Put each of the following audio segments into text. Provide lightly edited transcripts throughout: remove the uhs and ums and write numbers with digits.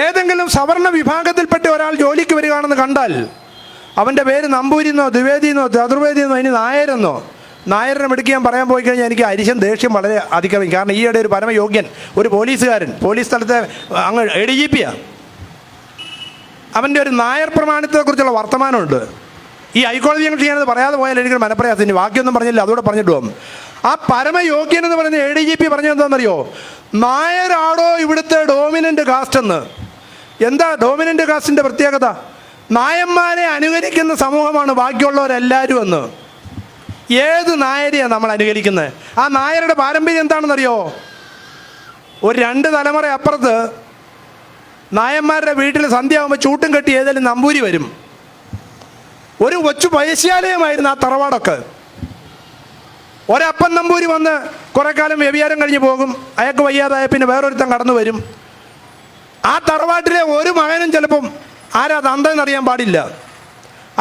ഏതെങ്കിലും സവർണ വിഭാഗത്തിൽപ്പെട്ട ഒരാൾ ജോലിക്ക് വരികയാണെന്ന് കണ്ടാൽ അവൻ്റെ പേര് നമ്പൂരിന്നോ ദ്വിവേദിന്നോ ചതുർവേദിന്നോ ഇനി നായരെന്നോ, നായരുടെ മെടുക്ക് ഞാൻ പറയാൻ പോയി കഴിഞ്ഞാൽ എനിക്ക് അരിശം ദേഷ്യം വളരെ അധികം. കാരണം ഈയിടെ ഒരു പരമയോഗ്യൻ ഒരു പോലീസുകാരൻ പോലീസ് സ്ഥലത്തെ അങ്ങ് ADGP-യാണ്, അവൻ്റെ ഒരു നായർ പ്രമാണത്തെക്കുറിച്ചുള്ള വർത്തമാനമുണ്ട്. ഈ ഹൈക്കോടതി ഞങ്ങൾ ചെയ്യാനത് പറയാതെ പോയാൽ എനിക്ക് മനപ്രയാസം. ഇനി ബാക്കിയൊന്നും പറഞ്ഞില്ല, അതോടെ പറഞ്ഞിട്ട് പോകും. ആ പരമയോഗ്യൻ എന്ന് പറയുന്ന ADGP പറഞ്ഞത് എന്താണെന്നറിയോ? നായരാടോ ഇവിടുത്തെ ഡോമിനൻ്റ് കാസ്റ്റ് എന്ന്. എന്താ ഡോമിനൻ്റ് കാസ്റ്റിൻ്റെ പ്രത്യേകത? നായന്മാരെ അനുകരിക്കുന്ന സമൂഹമാണ് ബാക്കിയുള്ളവരെല്ലാവരും എന്ന്. ഏത് നായരെയാണ് നമ്മൾ അനുകരിക്കുന്നത്? ആ നായരുടെ പാരമ്പര്യം എന്താണെന്നറിയോ? ഒരു 2 തലമുറ അപ്പുറത്ത് നായന്മാരുടെ വീട്ടിൽ സന്ധ്യയാകുമ്പോൾ ചൂട്ടും കെട്ടി ഏതെങ്കിലും നമ്പൂരി വരും. ഒരു കൊച്ചു പൈശ്യാലയമായിരുന്നു ആ തറവാടൊക്കെ. ഒരപ്പൻ നമ്പൂരി വന്ന് കുറേ കാലം വ്യഭിചാരം കഴിഞ്ഞ് പോകും. അയാൾക്ക് വയ്യാതായ പിന്നെ വേറൊരുത്തൻ കടന്നു വരും. ആ തറവാട്ടിലെ ഒരു മകനും ചിലപ്പം ആരാ തന്തെന്നറിയാൻ പാടില്ല.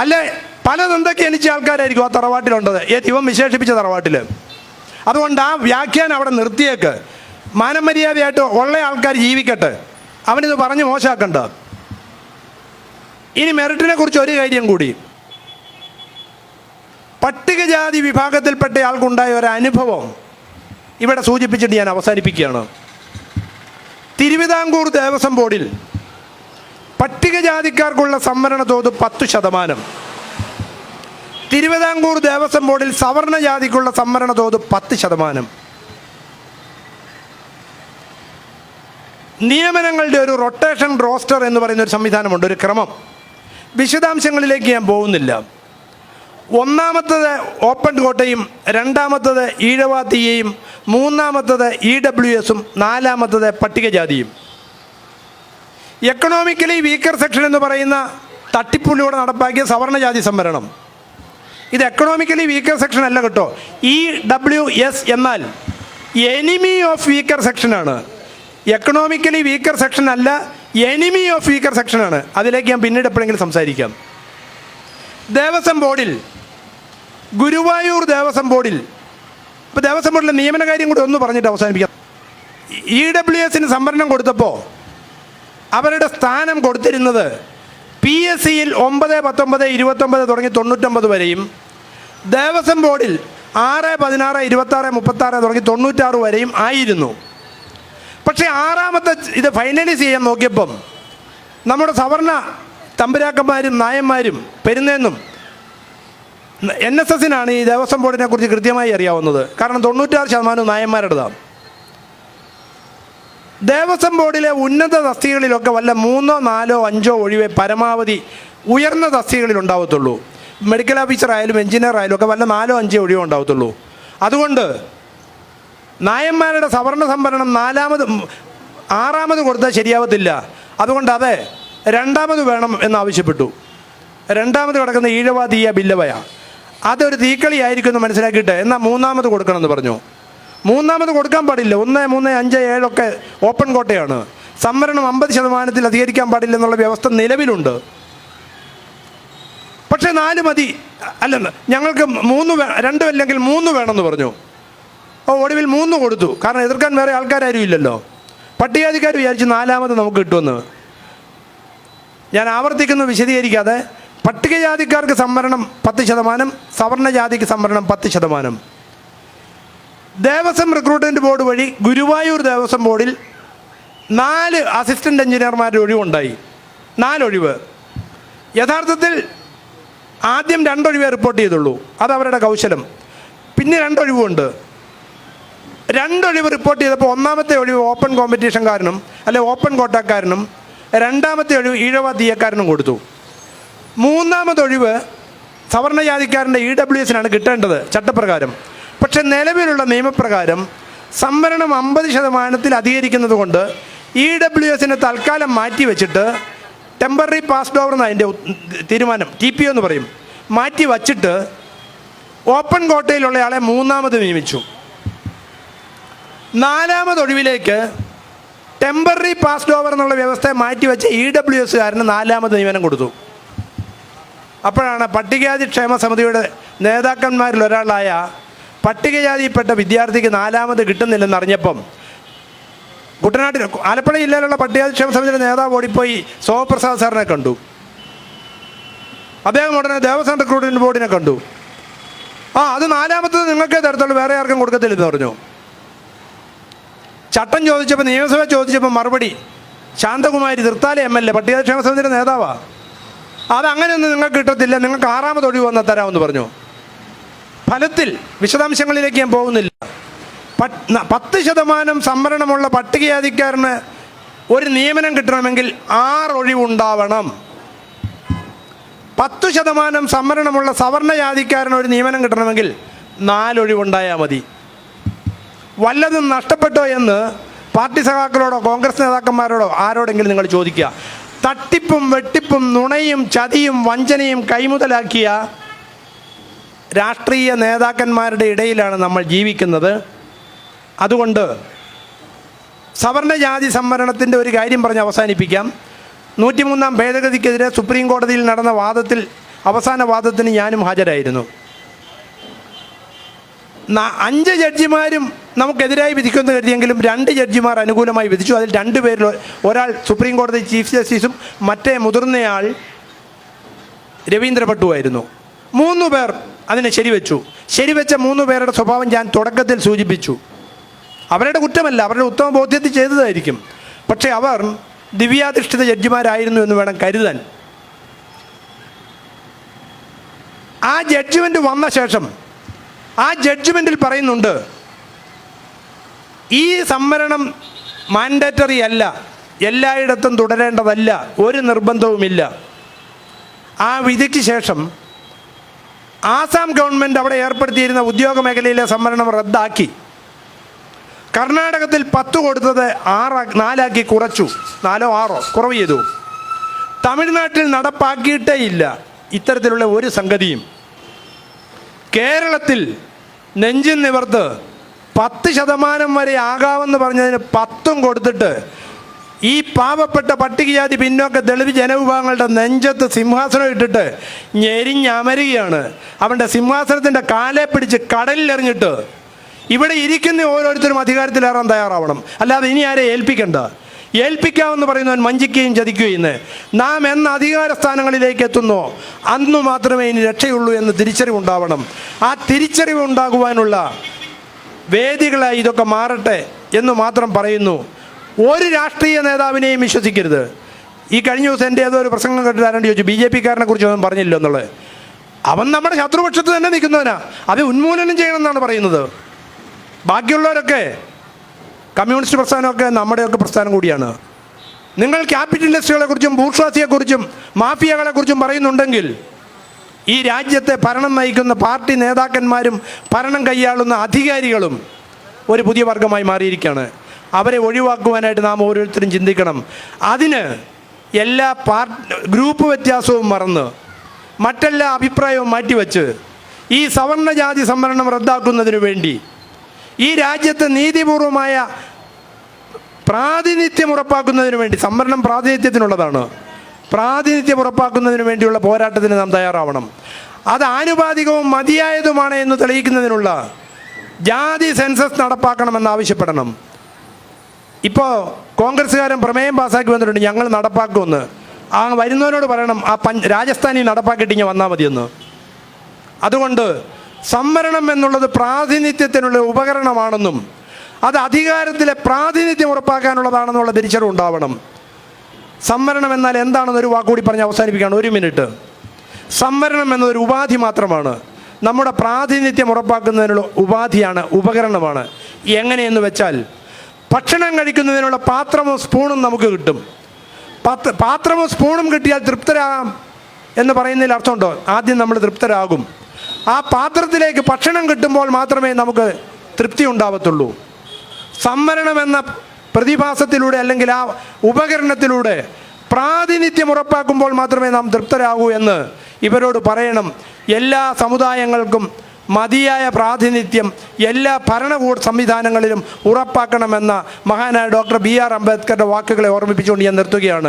അല്ലെ പല തന്തൊക്കെ എനിച്ച ആൾക്കാരായിരിക്കും ആ തറവാട്ടിലുണ്ടത്, ഇവൻ വിശേഷിപ്പിച്ച തറവാട്ടിൽ. അതുകൊണ്ട് ആ വ്യാഖ്യാനം അവിടെ നിർത്തിയേക്ക്. മാനമര്യാദയായിട്ട് ഉള്ള ആൾക്കാർ ജീവിക്കട്ടെ, അവനിത് പറഞ്ഞ് മോശമാക്കണ്ട. ഇനി മെറിറ്റിനെ കുറിച്ച് ഒരു കാര്യം കൂടി. പട്ടികജാതി വിഭാഗത്തിൽപ്പെട്ട ആൾക്കുണ്ടായ ഒരു അനുഭവം ഇവിടെ സൂചിപ്പിച്ചിട്ട് ഞാൻ അവസാനിപ്പിക്കുകയാണ്. തിരുവിതാംകൂർ ദേവസ്വം ബോർഡിൽ പട്ടികജാതിക്കാർക്കുള്ള സംവരണ തോത് 10%. തിരുവിതാംകൂർ ദേവസ്വം ബോർഡിൽ സവർണജാതിക്കുള്ള സംവരണ തോത് 10%. നിയമനങ്ങളുടെ ഒരു റൊട്ടേഷൻ റോസ്റ്റർ എന്ന് പറയുന്ന ഒരു സംവിധാനമുണ്ട്, ഒരു ക്രമം. വിശദാംശങ്ങളിലേക്ക് ഞാൻ പോകുന്നില്ല. ഒന്നാമത്തത് ഓപ്പൺ കോട്ടയും, രണ്ടാമത്തത് ഈഴവ തീയയും, മൂന്നാമത്തത് EWS-ഉം, നാലാമത്തത് പട്ടികജാതിയും. എക്കണോമിക്കലി വീക്കർ സെക്ഷൻ എന്ന് പറയുന്ന തട്ടിപ്പിലൂടെ നടപ്പാക്കിയ സവർണജാതി സംവരണം. ഇത് എക്കണോമിക്കലി വീക്കർ സെക്ഷൻ അല്ല കേട്ടോ. EWS എന്നാൽ എനിമി ഓഫ് വീക്കർ സെക്ഷനാണ്. എക്കണോമിക്കലി വീക്കർ സെക്ഷൻ അല്ല, എനിമി ഓഫ് വീക്കർ സെക്ഷനാണ്. അതിലേക്ക് ഞാൻ പിന്നീട് എപ്പോഴെങ്കിലും സംസാരിക്കാം. ദേവസ്വം ബോർഡിൽ, ഗുരുവായൂർ ദേവസ്വം ബോർഡിൽ, ഇപ്പോൾ ദേവസ്വം ബോർഡിലെ നിയമന കാര്യം കൂടി ഒന്ന് പറഞ്ഞിട്ട് അവസാനിപ്പിക്കാം. EWS-ന് സംവരണം കൊടുത്തപ്പോൾ അവരുടെ സ്ഥാനം കൊടുത്തിരുന്നത് PSC-യിൽ 9, 19, 29 തുടങ്ങി 99 വരെയും, ദേവസ്വം ബോർഡിൽ 6, 16, 26, 36 തുടങ്ങി 96 വരെയും ആയിരുന്നു. പക്ഷേ ആറാമത്തെ ഇത് ഫൈനലൈസ് ചെയ്യാൻ നോക്കിയപ്പം നമ്മുടെ സവർണ തമ്പുരാക്കന്മാരും നായന്മാരും പെരുന്നേന്നും NSS-നാണ് ഈ ദേവസ്വം ബോർഡിനെ കുറിച്ച് കൃത്യമായി അറിയാവുന്നത്. കാരണം 96% നായന്മാരുടേതാണ്. ദേവസ്വം ബോർഡിലെ ഉന്നത തസ്തികകളിലൊക്കെ വല്ല 3, 4, 5 ഒഴിവേ പരമാവധി ഉയർന്ന തസ്തികകളിൽ ഉണ്ടാവത്തുള്ളൂ. മെഡിക്കൽ ഓഫീസർ ആയാലും എഞ്ചിനീയർ ആയാലും ഒക്കെ വല്ല 4, 5 ഒഴിവേ ഉണ്ടാവത്തുള്ളൂ. അതുകൊണ്ട് നായന്മാരുടെ സവർണ സംവരണം 6ാമത് കൊടുത്താൽ ശരിയാവത്തില്ല. അതുകൊണ്ട് അത് 2ാമത് വേണം എന്നാവശ്യപ്പെട്ടു. 2ാമത് കിടക്കുന്ന ഈഴവ തീയ ബില്ലവയ, അതൊരു തീക്കളിയായിരിക്കും എന്ന് മനസ്സിലാക്കിയിട്ട് എന്നാൽ 3ാമത് കൊടുക്കണമെന്ന് പറഞ്ഞു. 3ാമത് കൊടുക്കാൻ പാടില്ല. 1, 3, 5, 7 ഒക്കെ ഓപ്പൺ കോട്ടയാണ്. സംവരണം 50% അധികരിക്കാൻ പാടില്ല എന്നുള്ള വ്യവസ്ഥ നിലവിലുണ്ട്. പക്ഷേ 4 മതി, അല്ലെന്ന് ഞങ്ങൾക്ക് 2 അല്ലെങ്കിൽ 3 വേണമെന്ന് പറഞ്ഞു. ഒടുവിൽ 3 കൊടുത്തു. കാരണം എതിർക്കാൻ വേറെ ആൾക്കാരും ഇല്ലല്ലോ. പട്ടികജാതിക്കാർ വിചാരിച്ച് 4ാമത് നമുക്ക് കിട്ടുമെന്ന്. ഞാൻ ആവർത്തിക്കുന്നു, വിശദീകരിക്കാതെ. പട്ടികജാതിക്കാർക്ക് സംവരണം 10%, സവർണജാതിക്ക് സംവരണം 10%. ദേവസ്വം റിക്രൂട്ട്മെൻറ്റ് ബോർഡ് വഴി ഗുരുവായൂർ ദേവസ്വം ബോർഡിൽ 4 അസിസ്റ്റൻ്റ് എഞ്ചിനീയർമാരുടെ ഒഴിവുണ്ടായി. 4 ഒഴിവ്. യഥാർത്ഥത്തിൽ ആദ്യം 2 ഒഴിവേ റിപ്പോർട്ട് ചെയ്തുള്ളൂ, അത് അവരുടെ കൗശലം. പിന്നെ 2 ഒഴിവുണ്ട്. 2 ഒഴിവ് റിപ്പോർട്ട് ചെയ്തപ്പോൾ 1ാമത്തെ ഒഴിവ് ഓപ്പൺ കോമ്പറ്റീഷൻകാരനും അല്ലെ ഓപ്പൺ കോട്ടക്കാരനും, 2ാമത്തെ ഒഴിവ് ഈഴവ തീയക്കാരനും കൊടുത്തു. 3ാമത് ഒഴിവ് സവർണജാതിക്കാരൻ്റെ EWS-നാണ് കിട്ടേണ്ടത് ചട്ടപ്രകാരം. പക്ഷെ നിലവിലുള്ള നിയമപ്രകാരം സംവരണം 50% അധികരിക്കുന്നത് കൊണ്ട് EWS-നെ തൽക്കാലം മാറ്റി വെച്ചിട്ട് ടെമ്പററി പാസ്ഡ് ഓവർ എന്ന് അതിൻ്റെ തീരുമാനം, TPO എന്ന് പറയും, മാറ്റി വച്ചിട്ട് ഓപ്പൺ കോട്ടയിലുള്ളയാളെ 3ാമത് നിയമിച്ചു. 4ാമത് ഒഴിവിലേക്ക് ടെമ്പററി പാസ്ഡ് ഓവർ എന്നുള്ള വ്യവസ്ഥയെ മാറ്റിവെച്ച് EWS-കാരന് 4ാമത് നിയമനം കൊടുത്തു. അപ്പോഴാണ് പട്ടികജാതി ക്ഷേമ സമിതിയുടെ നേതാക്കന്മാരിൽ ഒരാളായ പട്ടികജാതിയിൽപ്പെട്ട വിദ്യാർത്ഥിക്ക് 4ാമത് കിട്ടുന്നില്ലെന്നറിഞ്ഞപ്പം കുട്ടനാട്ടിൽ ആലപ്പുഴ ജില്ലയിലുള്ള പട്ടികജാതിക്ഷേമ സമിതിയുടെ നേതാവ് ഓടിപ്പോയി സോമപ്രസാദ് സാറിനെ കണ്ടു. അദ്ദേഹം ഉടനെ ദേവസ്വം റിക്രൂട്ട്മെൻറ്റ് ബോർഡിനെ കണ്ടു. അത് നാലാമത്തത് നിങ്ങൾക്കേ തരത്തുള്ളൂ, വേറെ ആർക്കും കൊടുക്കത്തില്ലെന്ന് പറഞ്ഞു. ചട്ടം ചോദിച്ചപ്പോൾ, നിയമസഭ ചോദിച്ചപ്പോൾ മറുപടി ശാന്തകുമാരി തൃത്താല MLA പട്ടികജാതിക്ഷേമ സമിതിയുടെ നേതാവാണ്. അതങ്ങനെയൊന്നും നിങ്ങൾക്ക് കിട്ടത്തില്ല, നിങ്ങൾക്ക് 6ാമത് ഒഴിവ് വന്നാൽ തരാമെന്ന് പറഞ്ഞു. ഫലത്തിൽ വിശദാംശങ്ങളിലേക്ക് ഞാൻ പോകുന്നില്ല. 10% സംവരണമുള്ള പട്ടികജാതിക്കാരന് ഒരു നിയമനം കിട്ടണമെങ്കിൽ 6 ഒഴിവുണ്ടാവണം. 10% സംവരണമുള്ള സവർണ ജാതിക്കാരന് ഒരു നിയമനം കിട്ടണമെങ്കിൽ 4 ഒഴിവുണ്ടായാൽ മതി. വല്ലതും നഷ്ടപ്പെട്ടോ എന്ന് പാർട്ടി സഖാക്കളോടോ കോൺഗ്രസ് നേതാക്കന്മാരോടോ ആരോടെങ്കിലും നിങ്ങൾ ചോദിക്കുക. തട്ടിപ്പും വെട്ടിപ്പും നുണയും ചതിയും വഞ്ചനയും കൈമുതലാക്കിയ രാഷ്ട്രീയ നേതാക്കന്മാരുടെ ഇടയിലാണ് നമ്മൾ ജീവിക്കുന്നത്. അതുകൊണ്ട് സവർണജാതി സംവരണത്തിൻ്റെ ഒരു കാര്യം പറഞ്ഞ് അവസാനിപ്പിക്കാം. 103-ാം ഭേദഗതിക്കെതിരെ സുപ്രീം കോടതിയിൽ നടന്ന വാദത്തിൽ അവസാന വാദത്തിന് ഞാനും ഹാജരായിരുന്നു. 5 ജഡ്ജിമാരും നമുക്കെതിരായി വിധിക്കുമെന്ന് കരുതിയെങ്കിലും 2 ജഡ്ജിമാർ അനുകൂലമായി വിധിച്ചു. അതിൽ 2 പേരിൽ ഒരാൾ സുപ്രീം കോടതി ചീഫ് ജസ്റ്റിസും മറ്റേ മുതിർന്നയാൾ രവീന്ദ്ര ഭട്ടുവായിരുന്നു. 3 പേർ അതിനെ ശരിവെച്ച 3 പേരുടെ സ്വഭാവം ഞാൻ തുടക്കത്തിൽ സൂചിപ്പിച്ചു. അവരുടെ കുറ്റമല്ല, അവരുടെ ഉത്തമ ബോധ്യത്തിൽ ചെയ്തതായിരിക്കും. പക്ഷേ അവർ ദിവ്യാധിഷ്ഠിത ജഡ്ജിമാരായിരുന്നു എന്ന് വേണം കരുതാൻ. ആ ജഡ്ജ്മെൻറ്റ് വന്ന ശേഷം ആ ജഡ്ജ്മെൻറ്റിൽ പറയുന്നുണ്ട്, ഈ സംവരണം മാൻഡേറ്ററി അല്ല, എല്ലായിടത്തും തുടരേണ്ടതല്ല, ഒരു നിർബന്ധവുമില്ല. ആ വിധിക്ക് ശേഷം ആസാം ഗവൺമെൻറ് അവിടെ ഏർപ്പെടുത്തിയിരുന്ന ഉദ്യോഗ മേഖലയിലെ സംവരണം റദ്ദാക്കി. കർണാടകത്തിൽ 10 കൊടുത്തത് 4 കുറച്ചു, 4 or 6 കുറവ് ചെയ്തു. തമിഴ്നാട്ടിൽ നടപ്പാക്കിയിട്ടേ ഇല്ല ഇത്തരത്തിലുള്ള ഒരു സംഗതിയും. കേരളത്തിൽ നെഞ്ചിൻ നിവർത്ത് 10% വരെ ആകാമെന്ന് പറഞ്ഞതിന് 10ഉം കൊടുത്തിട്ട് ഈ പാവപ്പെട്ട പട്ടികജാതി പിന്നോക്ക ദളിത് ജനവിഭാഗങ്ങളുടെ നെഞ്ചത്ത് സിംഹാസനം ഇട്ടിട്ട് ഞെരിഞ്ഞമരുകയാണ്. അവൻ്റെ സിംഹാസനത്തിൻ്റെ കാലെ പിടിച്ച് കടലിലെറിഞ്ഞിട്ട് ഇവിടെ ഇരിക്കുന്ന ഓരോരുത്തരും അധികാരത്തിലേറാൻ തയ്യാറാവണം. അല്ലാതെ ഇനി ആരെ ഏൽപ്പിക്കാമെന്ന് പറയുന്നവൻ വഞ്ചിക്കുകയും ചതിക്കുകയും. നാം എന്ന് അധികാര സ്ഥാനങ്ങളിലേക്ക് എത്തുന്നോ അന്നു മാത്രമേ ഇനി രക്ഷയുള്ളൂ എന്ന് തിരിച്ചറിവുണ്ടാവണം. ആ തിരിച്ചറിവ് ഉണ്ടാകുവാനുള്ള വേദികളായി ഇതൊക്കെ മാറട്ടെ എന്ന് മാത്രം പറയുന്നു. ഒരു രാഷ്ട്രീയ നേതാവിനെയും വിശ്വസിക്കരുത്. ഈ കഴിഞ്ഞ ദിവസം എൻ്റെ ഏതോ ഒരു പ്രസംഗം കേട്ടിട്ട് ആരാണ്ട് ചോദിച്ചു, BJP-കാരനെ കുറിച്ച് ഒന്നും പറഞ്ഞില്ല എന്നുള്ളത്. അവൻ നമ്മുടെ ശത്രുപക്ഷത്ത് തന്നെ നിൽക്കുന്നവനാ, അത് ഉന്മൂലനം ചെയ്യണമെന്നാണ് പറയുന്നത്. ബാക്കിയുള്ളവരൊക്കെ കമ്മ്യൂണിസ്റ്റ് പ്രസ്ഥാനമൊക്കെ നമ്മുടെയൊക്കെ പ്രസ്ഥാനം കൂടിയാണ്. നിങ്ങൾ ക്യാപിറ്റൽ ഇൻഡസ്ട്രികളെക്കുറിച്ചും ബൂർഷ്വാസിയെക്കുറിച്ചും മാഫിയകളെക്കുറിച്ചും പറയുന്നുണ്ടെങ്കിൽ ഈ രാജ്യത്തെ ഭരണം നയിക്കുന്ന പാർട്ടി നേതാക്കന്മാരും ഭരണം കൈയാളുന്ന അധികാരികളും ഒരു പുതിയ വർഗമായി മാറിയിരിക്കുകയാണ്. അവരെ ഒഴിവാക്കുവാനായിട്ട് നാം ഓരോരുത്തരും ചിന്തിക്കണം. അതിന് എല്ലാ ഗ്രൂപ്പ് വ്യത്യാസവും മറന്ന് മറ്റെല്ലാ അഭിപ്രായവും മാറ്റിവെച്ച് ഈ സവർണജാതി സംവരണം റദ്ദാക്കുന്നതിനു വേണ്ടി ഈ രാജ്യത്ത് നീതിപൂർവമായ പ്രാതിനിധ്യം ഉറപ്പാക്കുന്നതിന് വേണ്ടി, സംവരണം പ്രാതിനിധ്യത്തിനുള്ളതാണ്, പ്രാതിനിധ്യം ഉറപ്പാക്കുന്നതിന് വേണ്ടിയുള്ള പോരാട്ടത്തിന് നാം തയ്യാറാവണം. അത് ആനുപാതികവും മതിയായതുമാണ് എന്ന് തെളിയിക്കുന്നതിനുള്ള ജാതി സെൻസസ് നടപ്പാക്കണമെന്ന് ആവശ്യപ്പെടണം. ഇപ്പോൾ കോൺഗ്രസ്സുകാരൻ പ്രമേയം പാസ്സാക്കി വന്നിട്ടുണ്ട്, ഞങ്ങൾ നടപ്പാക്കുമെന്ന്. ആ വരുന്നവരോട് പറയണം, ആ രാജസ്ഥാനിൽ നടപ്പാക്കിയിട്ട് ഇങ്ങനെ വന്നാൽ മതിയെന്ന്. അതുകൊണ്ട് സംവരണം എന്നുള്ളത് പ്രാതിനിധ്യത്തിനുള്ള ഉപകരണമാണെന്നും അത് അധികാരത്തിലെ പ്രാതിനിധ്യം ഉറപ്പാക്കാനുള്ളതാണെന്നുള്ള തിരിച്ചറിവുണ്ടാവണം. സംവരണം എന്നാൽ എന്താണെന്നൊരു വാക്കുകൂടി പറഞ്ഞ് അവസാനിപ്പിക്കുകയാണ്. 1 മിനിറ്റ്. സംവരണം എന്നതൊരു ഉപാധി മാത്രമാണ്. നമ്മുടെ പ്രാതിനിധ്യം ഉറപ്പാക്കുന്നതിനുള്ള ഉപാധിയാണ്, ഉപകരണമാണ്. എങ്ങനെയെന്ന് വെച്ചാൽ ഭക്ഷണം കഴിക്കുന്നതിനുള്ള പാത്രവും സ്പൂണും നമുക്ക് കിട്ടും. പാത്രവും സ്പൂണും കിട്ടിയാൽ തൃപ്തരാകാം എന്ന് പറയുന്നതിൽ അർത്ഥമുണ്ടോ? ആദ്യം നമ്മൾ തൃപ്തരാകും. ആ പാത്രത്തിലേക്ക് ഭക്ഷണം കിട്ടുമ്പോൾ മാത്രമേ നമുക്ക് തൃപ്തി ഉണ്ടാവത്തുള്ളൂ. സംവരണം എന്ന പ്രതിഭാസത്തിലൂടെ അല്ലെങ്കിൽ ആ ഉപകരണത്തിലൂടെ പ്രാതിനിധ്യം ഉറപ്പാക്കുമ്പോൾ മാത്രമേ നാം തൃപ്തരാകൂ എന്ന് ഇവരോട് പറയണം. എല്ലാ സമുദായങ്ങൾക്കും മതിയായ പ്രാതിനിധ്യം എല്ലാ ഭരണകൂട സംവിധാനങ്ങളിലും ഉറപ്പാക്കണമെന്ന മഹാനായ ഡോക്ടർ BR അംബേദ്കറുടെ വാക്കുകളെ ഓർമ്മിപ്പിച്ചുകൊണ്ട് ഞാൻ നിർത്തുകയാണ്.